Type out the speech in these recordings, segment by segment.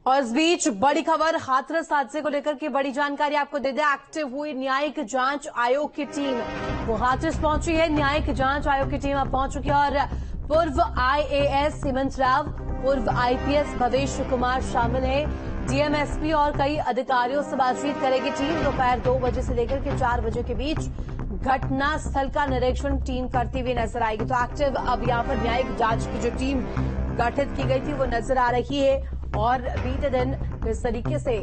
और इस बीच बड़ी खबर हाथरस हादसे को लेकर के बड़ी जानकारी आपको दे दें। एक्टिव हुई न्यायिक जांच आयोग की टीम, वो हाथरस पहुंची है। न्यायिक जांच आयोग की टीम अब पहुंच चुकी है और पूर्व आईएएस हेमंत राव, पूर्व आईपीएस भवेश कुमार शामिल है। डीएमएसपी और कई अधिकारियों से बातचीत करेगी टीम। दोपहर 2 बजे से लेकर के 4 बजे के बीच घटना स्थल का निरीक्षण टीम करती हुई नजर आएगी। तो एक्टिव अब यहाँ पर न्यायिक जांच की जो टीम गठित की गई थी वो नजर आ रही है। और बीते दिन इस तरीके से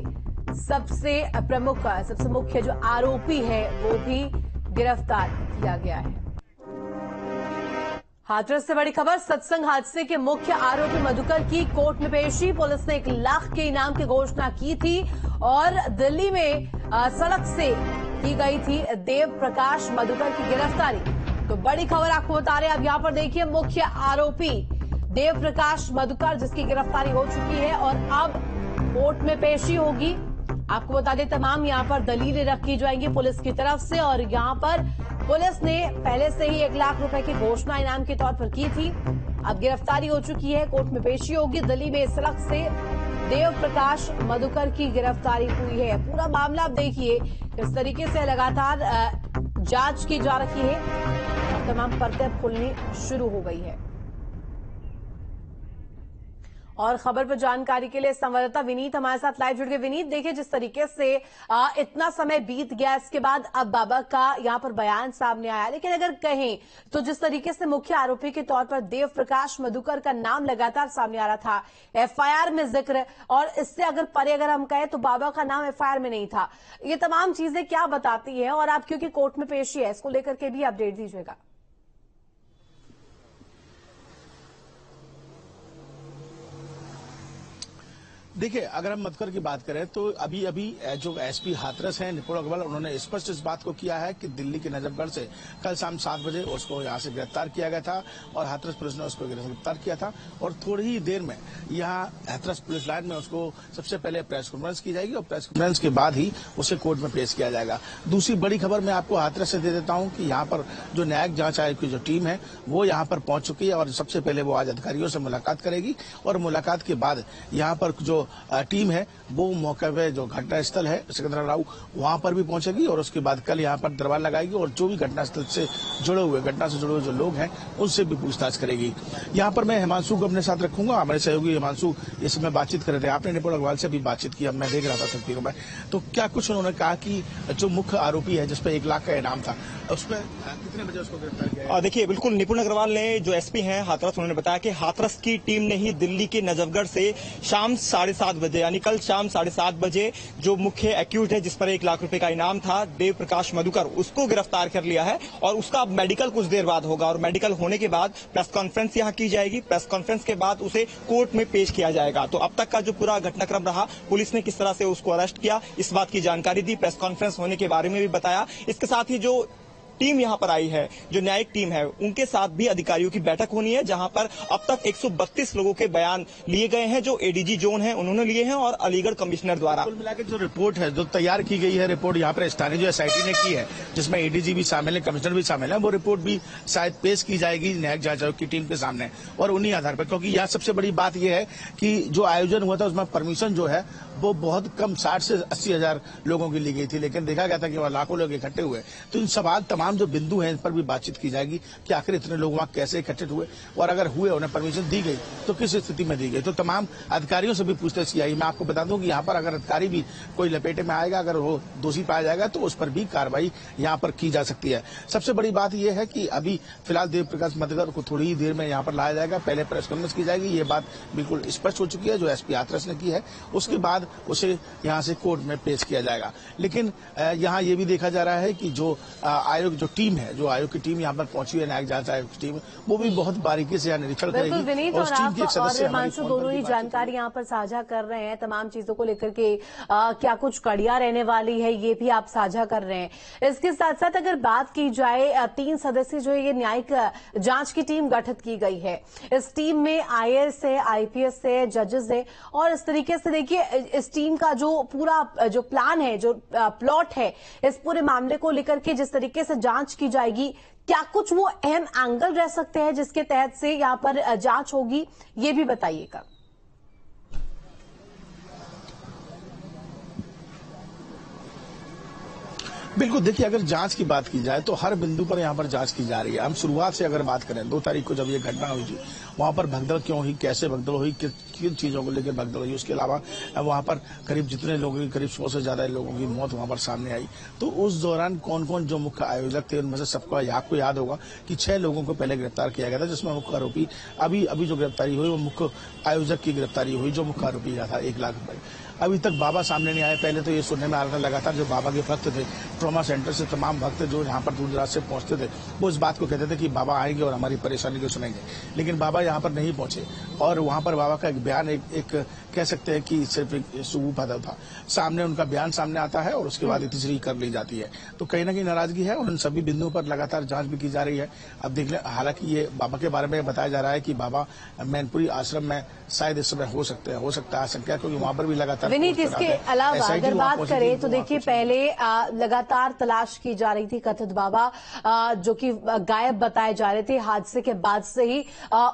सबसे प्रमुख, सबसे मुख्य जो आरोपी है वो भी गिरफ्तार किया गया है। हाथरस से बड़ी खबर, सत्संग हादसे के मुख्य आरोपी मधुकर की कोर्ट में पेशी। पुलिस ने 1 लाख के इनाम की घोषणा की थी और दिल्ली में सड़क से की गई थी देव प्रकाश मधुकर की गिरफ्तारी। तो बड़ी खबर आपको बता रहे हैं। अब यहां पर देखिए, मुख्य आरोपी देव प्रकाश मधुकर जिसकी गिरफ्तारी हो चुकी है और अब कोर्ट में पेशी होगी। आपको बता दें, तमाम यहां पर दलीलें रखी जाएंगी पुलिस की तरफ से और यहां पर पुलिस ने पहले से ही 1 लाख रुपए की घोषणा इनाम के तौर पर की थी। अब गिरफ्तारी हो चुकी है, कोर्ट में पेशी होगी। दिल्ली में सड़क से देव प्रकाश मधुकर की गिरफ्तारी हुई है। पूरा मामला आप देखिए, इस तरीके से लगातार जांच की जा रही है। तमाम परतें खुलनी शुरू हो गई है। और खबर पर जानकारी के लिए संवाददाता विनीत हमारे साथ लाइव जुड़ गए। विनीत, देखिए जिस तरीके से इतना समय बीत गया, इसके बाद अब बाबा का यहां पर बयान सामने आया, लेकिन अगर कहें तो जिस तरीके से मुख्य आरोपी के तौर पर देव प्रकाश मधुकर का नाम लगातार सामने आ रहा था, एफआईआर में जिक्र, और इससे अगर परे अगर हम कहें तो बाबा का नाम एफआईआर में नहीं था, ये तमाम चीजें क्या बताती है? और आप क्योंकि कोर्ट में पेशी है, इसको लेकर के भी अपडेट दीजिएगा। देखिए, अगर हम मधुकर की बात करें तो अभी जो एसपी हाथरस हैं निपुण अग्रवाल, उन्होंने स्पष्ट इस बात को किया है कि दिल्ली के नजफगढ़ से कल शाम 7 बजे उसको यहां से गिरफ्तार किया गया था और हाथरस पुलिस ने उसको गिरफ्तार किया था। और थोड़ी ही देर में यहां हाथरस पुलिस लाइन में उसको सबसे पहले प्रेस कॉन्फ्रेंस की जाएगी और प्रेस कॉन्फ्रेंस के बाद ही उसे कोर्ट में पेश किया जाएगा। दूसरी बड़ी खबर मैं आपको हाथरस से दे देता हूं कि यहाँ पर जो न्यायिक जांच आयोग की जो टीम है वो यहाँ पर पहुंच चुकी है और सबसे पहले वो आज अधिकारियों से मुलाकात करेगी और मुलाकात के बाद यहाँ पर जो टीम है वो मौके पे जो घटना स्थल है सिकंदराबाद वहां पर भी पहुंचेगी और उसके बाद कल यहाँ पर दरबार लगाएगी और जो भी घटना स्थल से जुड़े हुए जो लोग हैं उनसे भी पूछताछ करेगी। यहाँ पर मैं हिमांशु को अपने साथ रखूंगा। हमारे सहयोगी हिमांशु इस समय बातचीत कर रहे थे, आपने निपुण अग्रवाल से भी बातचीत की, अब मैं देख रहा था तस्वीरों में, तो क्या कुछ उन्होंने कहा कि जो मुख्य आरोपी है जिसपे 1 लाख का इनाम था उसमें कितने बजे उसको गिरफ्तार किया? देखिए, बिल्कुल निपुण अग्रवाल ने, जो एसपी हैं हाथरस, उन्होंने बताया कि हाथरस की टीम ने ही दिल्ली के नजफगढ़ से शाम 7:30 बजे यानी कल शाम 7:30 बजे जो मुख्य एक्यूज है जिस पर 1 लाख रुपए का इनाम था देव प्रकाश मधुकर, उसको गिरफ्तार कर लिया है और उसका मेडिकल कुछ देर बाद होगा और मेडिकल होने के बाद प्रेस कॉन्फ्रेंस यहां की जाएगी। प्रेस कॉन्फ्रेंस के बाद उसे कोर्ट में पेश किया जाएगा। तो अब तक का जो पूरा घटनाक्रम रहा, पुलिस ने किस तरह से उसको अरेस्ट किया, इस बात की जानकारी दी, प्रेस कॉन्फ्रेंस होने के बारे में भी बताया। इसके साथ ही जो टीम यहां पर आई है, जो न्यायिक टीम है, उनके साथ भी अधिकारियों की बैठक होनी है जहां पर अब तक 132 लोगों के बयान लिए गए हैं, जो एडीजी जोन है उन्होंने लिए हैं और अलीगढ़ कमिश्नर द्वारा। कुल मिलाकर जो रिपोर्ट है जो तैयार की गई है, रिपोर्ट यहाँ पर स्थानीय जो एसआईटी ने की है जिसमें एडीजी भी शामिल है, कमिश्नर भी शामिल है, वो रिपोर्ट भी शायद पेश की जाएगी न्यायिक जांच आयोग की टीम के सामने और उन्हीं आधार पर, क्योंकि यहाँ सबसे बड़ी बात यह है कि जो आयोजन हुआ था उसमें परमिशन जो है वो बहुत कम 60 से 80 हजार लोगों की ली गई थी, लेकिन देखा गया था कि वहाँ लाखों लोग इकट्ठे हुए। तो इन सवाल तमाम जो बिंदु हैं इन पर भी बातचीत की जाएगी कि आखिर इतने लोग वहाँ कैसे इकट्ठे हुए और अगर हुए उन्हें परमिशन दी गई तो किस स्थिति में दी गई। तो तमाम अधिकारियों से भी पूछताछ की आई। मैं आपको बता दूं कि यहाँ पर अगर अधिकारी भी कोई लपेटे में आएगा, अगर वो दोषी पाया जाएगा तो उस पर भी कार्रवाई यहाँ पर की जा सकती है। सबसे बड़ी बात यह है कि अभी फिलहाल देव प्रकाश मधुकर को थोड़ी ही देर में यहाँ पर लाया जाएगा, पहले प्रेस कॉन्फ्रेंस की जाएगी, ये बात बिल्कुल स्पष्ट हो चुकी है जो एसपी हाथरस ने की है। उसके बाद उसे यहाँ से कोर्ट में पेश किया जाएगा। लेकिन यहाँ ये भी देखा जा रहा है कि जो आयोग जो टीम है, जो आयोग की टीम यहाँ पर पहुंची है, न्यायिक जांच आयोग की टीम, वो भी बहुत बारीकी से यहाँ निरीक्षण करेगी और उस टीम के एक सदस्य हिमांशु दोनों ही जानकारी यहाँ पर साझा कर रहे हैं, तमाम चीजों को लेकर के क्या कुछ कड़ियां रहने वाली है ये भी आप साझा कर रहे हैं। इसके साथ साथ अगर बात की जाए 3 सदस्य जो ये न्यायिक जांच की टीम गठित की गई है, इस टीम में आईएएस है, आईपीएस है, जजेस है और इस तरीके से देखिए इस टीम का जो पूरा जो प्लान है, जो प्लॉट है, इस पूरे मामले को लेकर के जिस तरीके से जांच की जाएगी, क्या कुछ वो अहम एंगल रह सकते हैं जिसके तहत से यहां पर जांच होगी, ये भी बताइएगा। बिल्कुल, देखिए अगर जांच की बात की जाए तो हर बिंदु पर यहाँ पर जांच की जा रही है। हम शुरुआत से अगर बात करें 2 तारीख को जब ये घटना हुई थी, वहाँ पर भगदड़ क्यों हुई, कैसे भगदड़ हुई, किन चीजों को लेकर भगदड़ हुई, उसके अलावा वहाँ पर करीब जितने लोगों की करीब 100 से ज्यादा लोगों की मौत वहाँ पर सामने आई। तो उस दौरान कौन कौन जो मुख्य आयोजक थे उनमें से सबको आपको याद होगा कि 6 लोगों को पहले गिरफ्तार किया गया था, जिसमें मुख्य आरोपी अभी जो गिरफ्तारी हुई वो मुख्य आयोजक की गिरफ्तारी हुई, जो मुख्य आरोपी था 1 लाख रुपए। अभी तक बाबा सामने नहीं आए। पहले तो ये सुनने में आ रहा था लगातार जो बाबा के भक्त थे, ट्रॉमा सेंटर से तमाम भक्त जो यहाँ पर दूर दराज से पहुंचते थे, वो इस बात को कहते थे कि बाबा आएंगे और हमारी परेशानी को सुनेंगे, लेकिन बाबा यहाँ पर नहीं पहुंचे। और वहां पर बाबा का एक बयान एक कह सकते हैं कि सिर्फ एक सबूत था, सामने उनका बयान सामने आता है और उसके बाद तीसरी कर ली जाती है। तो कहीं ना कहीं नाराजगी है और उन सभी बिंदुओं पर लगातार जांच भी की जा रही है। अब देख लें, हालांकि ये बाबा के बारे में बताया जा रहा है कि बाबा मैनपुरी आश्रम में शायद इस समय हो सकता है आशंका, क्योंकि वहां पर भी लगातार विनीत, इसके अलावा अगर बात करें तो देखिए पहले लगातार तलाश की जा रही थी कथित बाबा जो कि गायब बताए जा रहे थे। हादसे के बाद से ही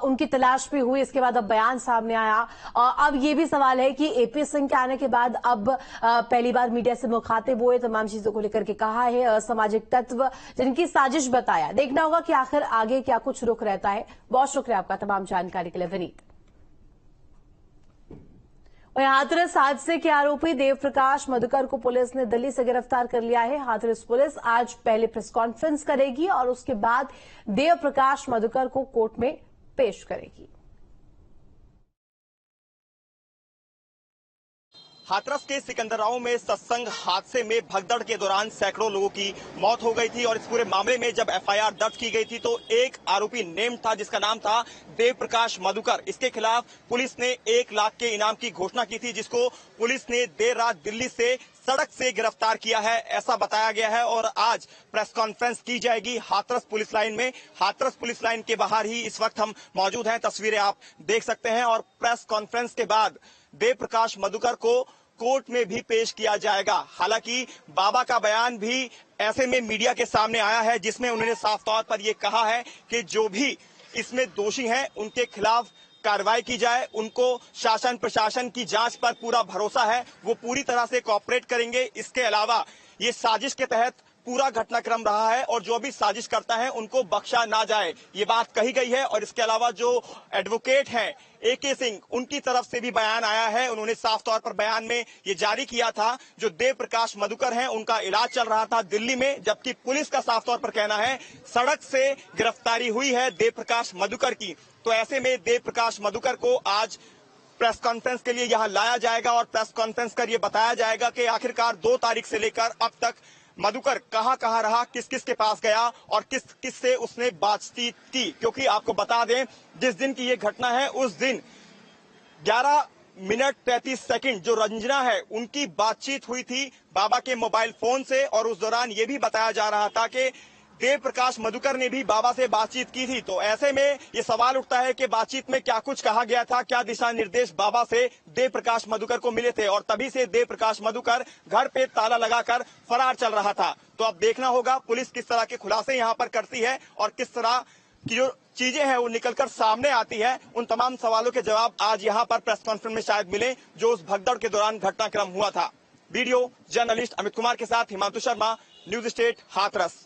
उनकी तलाश भी हुई, इसके बाद अब बयान सामने आया। अब ये भी सवाल है कि एपी सिंह के आने के बाद अब पहली बार मीडिया से मुखातिब हुए, तमाम चीजों को लेकर के कहा है असामाजिक तत्व जिनकी साजिश बताया। देखना होगा कि आखिर आगे क्या कुछ रुख रहता है। बहुत शुक्रिया आपका तमाम जानकारी के लिए विनीत। हाथरस हादसे के आरोपी देवप्रकाश मधुकर को पुलिस ने दिल्ली से गिरफ्तार कर लिया है। हाथरस पुलिस आज पहले प्रेस कॉन्फ्रेंस करेगी और उसके बाद देवप्रकाश मधुकर को कोर्ट में पेश करेगी। हाथरस के सिकंदराव में सत्संग हादसे में भगदड़ के दौरान सैकड़ों लोगों की मौत हो गई थी और इस पूरे मामले में जब एफआईआर दर्ज की गई थी तो एक आरोपी नेम था जिसका नाम था देवप्रकाश मधुकर। इसके खिलाफ पुलिस ने 1 लाख के इनाम की घोषणा की थी, जिसको पुलिस ने देर रात दिल्ली से सड़क से गिरफ्तार किया है, ऐसा बताया गया है। और आज प्रेस कॉन्फ्रेंस की जाएगी हाथरस पुलिस लाइन में। हाथरस पुलिस लाइन के बाहर ही इस वक्त हम मौजूद हैं, तस्वीरें आप देख सकते हैं। और प्रेस कॉन्फ्रेंस के बाद देवप्रकाश मधुकर को कोर्ट में भी पेश किया जाएगा। हालांकि बाबा का बयान भी ऐसे में मीडिया के सामने आया है, जिसमें उन्होंने साफ तौर पर यह कहा है कि जो भी इसमें दोषी हैं उनके खिलाफ कार्रवाई की जाए। उनको शासन प्रशासन की जांच पर पूरा भरोसा है, वो पूरी तरह से कोऑपरेट करेंगे। इसके अलावा ये साजिश के तहत पूरा घटनाक्रम रहा है और जो भी साजिश करता है उनको बख्शा ना जाए, ये बात कही गई है। और इसके अलावा जो एडवोकेट हैं एके सिंह, उनकी तरफ से भी बयान आया है। उन्होंने साफ तौर पर बयान में ये जारी किया था, जो देवप्रकाश मधुकर हैं उनका इलाज चल रहा था दिल्ली में, जबकि पुलिस का साफ तौर पर कहना है सड़क से गिरफ्तारी हुई है देवप्रकाश मधुकर की। तो ऐसे में देवप्रकाश मधुकर को आज प्रेस कॉन्फ्रेंस के लिए यहां लाया जाएगा और प्रेस कॉन्फ्रेंस कर ये बताया जाएगा कि आखिरकार 2 तारीख से लेकर अब तक मधुकर कहां रहा, किस किस के पास गया और किस किस से उसने बातचीत की। क्योंकि आपको बता दें, जिस दिन की ये घटना है उस दिन 11 मिनट 33 सेकंड जो रंजना है उनकी बातचीत हुई थी बाबा के मोबाइल फोन से। और उस दौरान ये भी बताया जा रहा था कि देवप्रकाश मधुकर ने भी बाबा से बातचीत की थी। तो ऐसे में ये सवाल उठता है कि बातचीत में क्या कुछ कहा गया था, क्या दिशा निर्देश बाबा से देवप्रकाश मधुकर को मिले थे। और तभी से देवप्रकाश मधुकर घर पे ताला लगाकर फरार चल रहा था। तो अब देखना होगा पुलिस किस तरह के खुलासे यहाँ पर करती है और किस तरह की जो चीजें हैं वो निकलकर सामने आती है। उन तमाम सवालों के जवाब आज यहाँ पर प्रेस कॉन्फ्रेंस में शायद मिले, जो उस भगदड़ के दौरान घटनाक्रम हुआ था। वीडियो जर्नलिस्ट अमित कुमार के साथ हिमांशु शर्मा, न्यूज स्टेट हाथरस।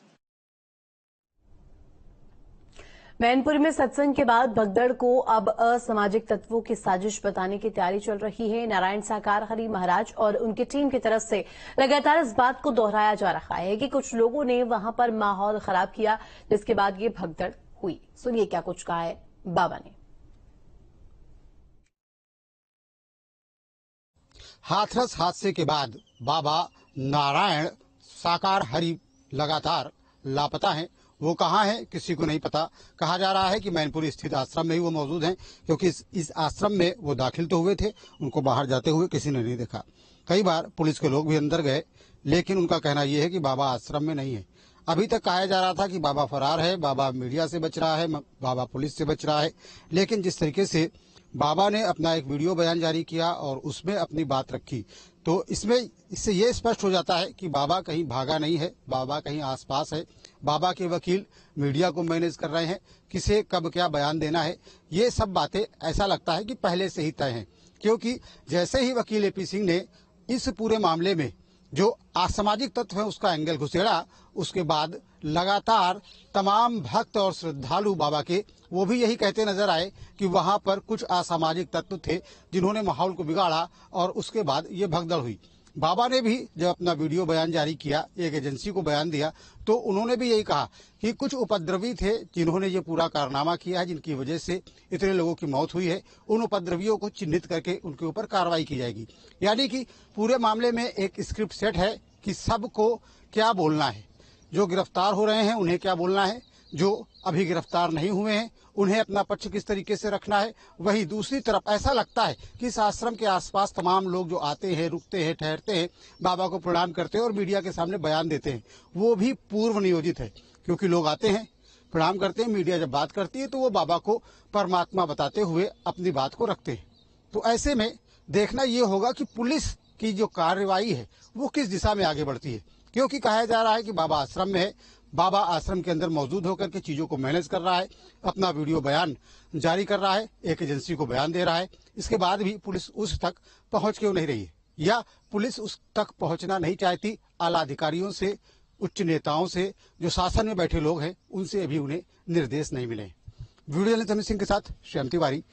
मैनपुरी में सत्संग के बाद भगदड़ को अब असामाजिक तत्वों की साजिश बताने की तैयारी चल रही है। नारायण साकार हरि महाराज और उनकी टीम की तरफ से लगातार इस बात को दोहराया जा रहा है कि कुछ लोगों ने वहां पर माहौल खराब किया, जिसके बाद ये भगदड़ हुई। सुनिए क्या कुछ कहा है बाबा ने। हाथरस हादसे के बाद बाबा नारायण साकार हरि लगातार लापता हैं। वो कहाँ हैं किसी को नहीं पता। कहा जा रहा है कि मैनपुरी स्थित आश्रम में ही वो मौजूद हैं, क्योंकि इस आश्रम में वो दाखिल तो हुए थे, उनको बाहर जाते हुए किसी ने नहीं देखा। कई बार पुलिस के लोग भी अंदर गए, लेकिन उनका कहना ये है कि बाबा आश्रम में नहीं है। अभी तक कहा जा रहा था कि बाबा फरार है, बाबा मीडिया से बच रहा है, बाबा पुलिस से बच रहा है। लेकिन जिस तरीके से बाबा ने अपना एक वीडियो बयान जारी किया और उसमें अपनी बात रखी, तो इससे ये स्पष्ट हो जाता है कि बाबा कहीं भागा नहीं है, बाबा कहीं आसपास है। बाबा के वकील मीडिया को मैनेज कर रहे हैं, किसे कब क्या बयान देना है, ये सब बातें ऐसा लगता है कि पहले से ही तय हैं। क्योंकि जैसे ही वकील एपी सिंह ने इस पूरे मामले में जो असामाजिक तत्व है उसका एंगल घुसेड़ा, उसके बाद लगातार तमाम भक्त और श्रद्धालु बाबा के वो भी यही कहते नजर आए कि वहां पर कुछ असामाजिक तत्व थे जिन्होंने माहौल को बिगाड़ा और उसके बाद ये भगदड़ हुई। बाबा ने भी जब अपना वीडियो बयान जारी किया, एक एजेंसी को बयान दिया, तो उन्होंने भी यही कहा कि कुछ उपद्रवी थे जिन्होंने ये पूरा कारनामा किया है, जिनकी वजह से इतने लोगों की मौत हुई है। उन उपद्रवियों को चिन्हित करके उनके ऊपर कार्रवाई की जाएगी। यानी कि पूरे मामले में एक स्क्रिप्ट सेट है कि सबको क्या बोलना है। जो गिरफ्तार हो रहे हैं उन्हें क्या बोलना है, जो अभी गिरफ्तार नहीं हुए हैं उन्हें अपना पक्ष किस तरीके से रखना है। वहीं दूसरी तरफ ऐसा लगता है कि इस आश्रम के आसपास तमाम लोग जो आते हैं, रुकते हैं, ठहरते हैं, बाबा को प्रणाम करते हैं और मीडिया के सामने बयान देते हैं, वो भी पूर्व नियोजित है। क्योंकि लोग आते हैं, प्रणाम करते हैं, मीडिया जब बात करती है तो वो बाबा को परमात्मा बताते हुए अपनी बात को रखते हैं। तो ऐसे में देखना ये होगा कि पुलिस की जो कार्रवाई है वो किस दिशा में आगे बढ़ती है। क्योंकि कहा जा रहा है कि बाबा आश्रम में है, बाबा आश्रम के अंदर मौजूद होकर के चीजों को मैनेज कर रहा है, अपना वीडियो बयान जारी कर रहा है, एक एजेंसी को बयान दे रहा है। इसके बाद भी पुलिस उस तक पहुंच क्यों नहीं रही है, या पुलिस उस तक पहुंचना नहीं चाहती। आला अधिकारियों से, उच्च नेताओं से, जो शासन में बैठे लोग हैं, उनसे अभी उन्हें निर्देश नहीं मिले। वीडियो जर्नलिस्ट अमित सिंह के साथ श्याम तिवारी,